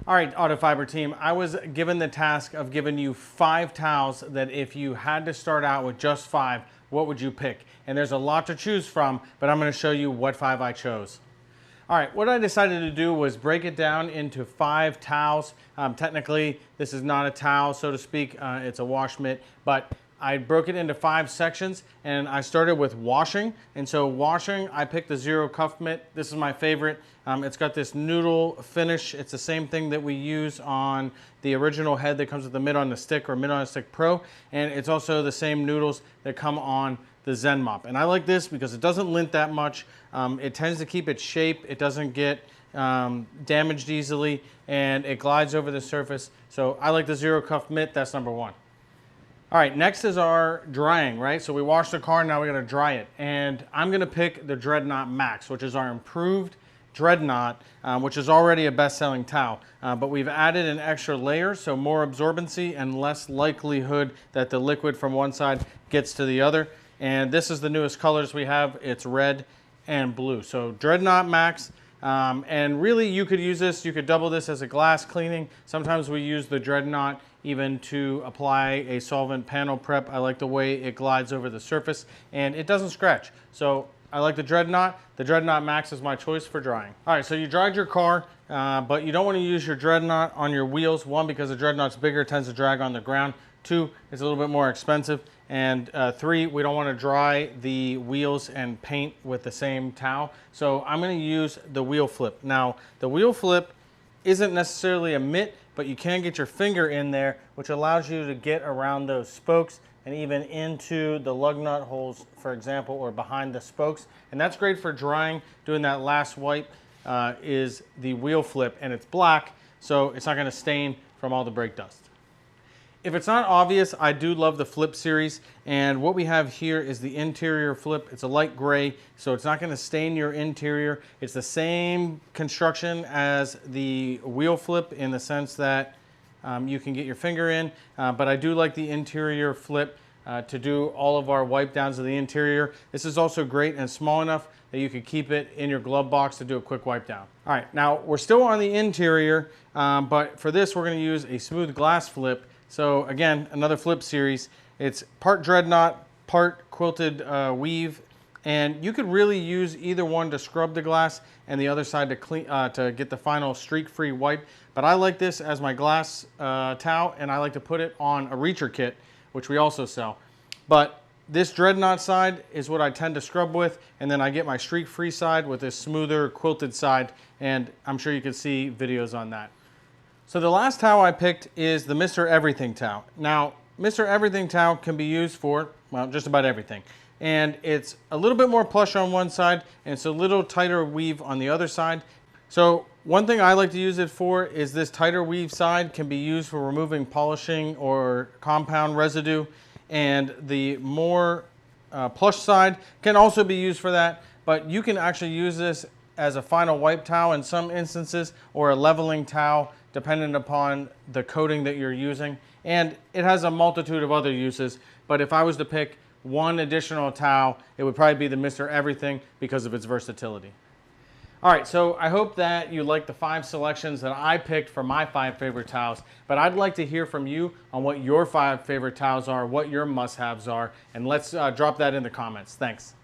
All right, Autofiber team, I was given the task of giving you 5 towels that if you had to start out with just 5, what would you pick? And there's a lot to choose from, but I'm going to show you what 5 I chose. All right, what I decided to do was break it down into 5 towels. Technically, this is not a towel, so to speak. It's a wash mitt, but I broke it into 5 sections, and I started with washing. And so washing, I picked the Zero Cuff Mitt. This is my favorite. It's got this noodle finish. It's the same thing that we use on the original head that comes with the Mitt on the Stick or Mitt on the Stick Pro. And it's also the same noodles that come on the Zen Mop. And I like this because it doesn't lint that much. It tends to keep its shape. It doesn't get damaged easily, and it glides over the surface. So I like the Zero Cuff Mitt. That's number 1. All right, next is our drying, right? So we washed the car, now we gotta dry it. And I'm gonna pick the Dreadnought MAX, which is our improved Dreadnought, which is already a best-selling towel. But we've added an extra layer, so more absorbency and less likelihood that the liquid from one side gets to the other. And this is the newest colors we have. It's red and blue. So Dreadnought MAX. And really you could use this, you could double this as a glass cleaning. Sometimes we use the Dreadnought even to apply a solvent panel prep. I like the way it glides over the surface and it doesn't scratch. So I like the Dreadnought. The Dreadnought MAX is my choice for drying. All right, so you dried your car, but you don't want to use your Dreadnought on your wheels. 1, because the Dreadnought's bigger, it tends to drag on the ground. 2, it's a little bit more expensive. And 3, we don't want to dry the wheels and paint with the same towel. So I'm going to use the wheel flip. Now, the wheel flip isn't necessarily a mitt, but you can get your finger in there, which allows you to get around those spokes and even into the lug nut holes, for example, or behind the spokes. And that's great for drying. Doing that last wipe is the wheel flip, and it's black, so it's not going to stain from all the brake dust. If it's not obvious, I do love the flip series, and what we have here is the interior flip. It's a light gray, so it's not going to stain your interior. It's the same construction as the wheel flip in the sense that you can get your finger in, but I do like the interior flip to do all of our wipe downs of the interior. This is also great and small enough that you could keep it in your glove box to do a quick wipe down. All right, now we're still on the interior, but for this we're going to use a smooth glass flip. So again, another flip series. It's part Dreadnought, part quilted weave, and you could really use either one to scrub the glass and the other side to clean to get the final streak-free wipe. But I like this as my glass towel, and I like to put it on a reacher kit, which we also sell. But this Dreadnought side is what I tend to scrub with, and then I get my streak-free side with this smoother quilted side, and I'm sure you can see videos on that. So the last towel I picked is the Mr. Everything towel. Now, Mr. Everything towel can be used for, well, just about everything. And it's a little bit more plush on one side, and it's a little tighter weave on the other side. So one thing I like to use it for is this tighter weave side can be used for removing polishing or compound residue. And the more plush side can also be used for that, but you can actually use this as a final wipe towel in some instances, or a leveling towel, depending upon the coating that you're using. And it has a multitude of other uses, but if I was to pick one additional towel, it would probably be the Mr. Everything because of its versatility. All right, so I hope that you like the 5 selections that I picked for my 5 favorite towels, but I'd like to hear from you on what your 5 favorite towels are, what your must-haves are, and let's drop that in the comments. Thanks.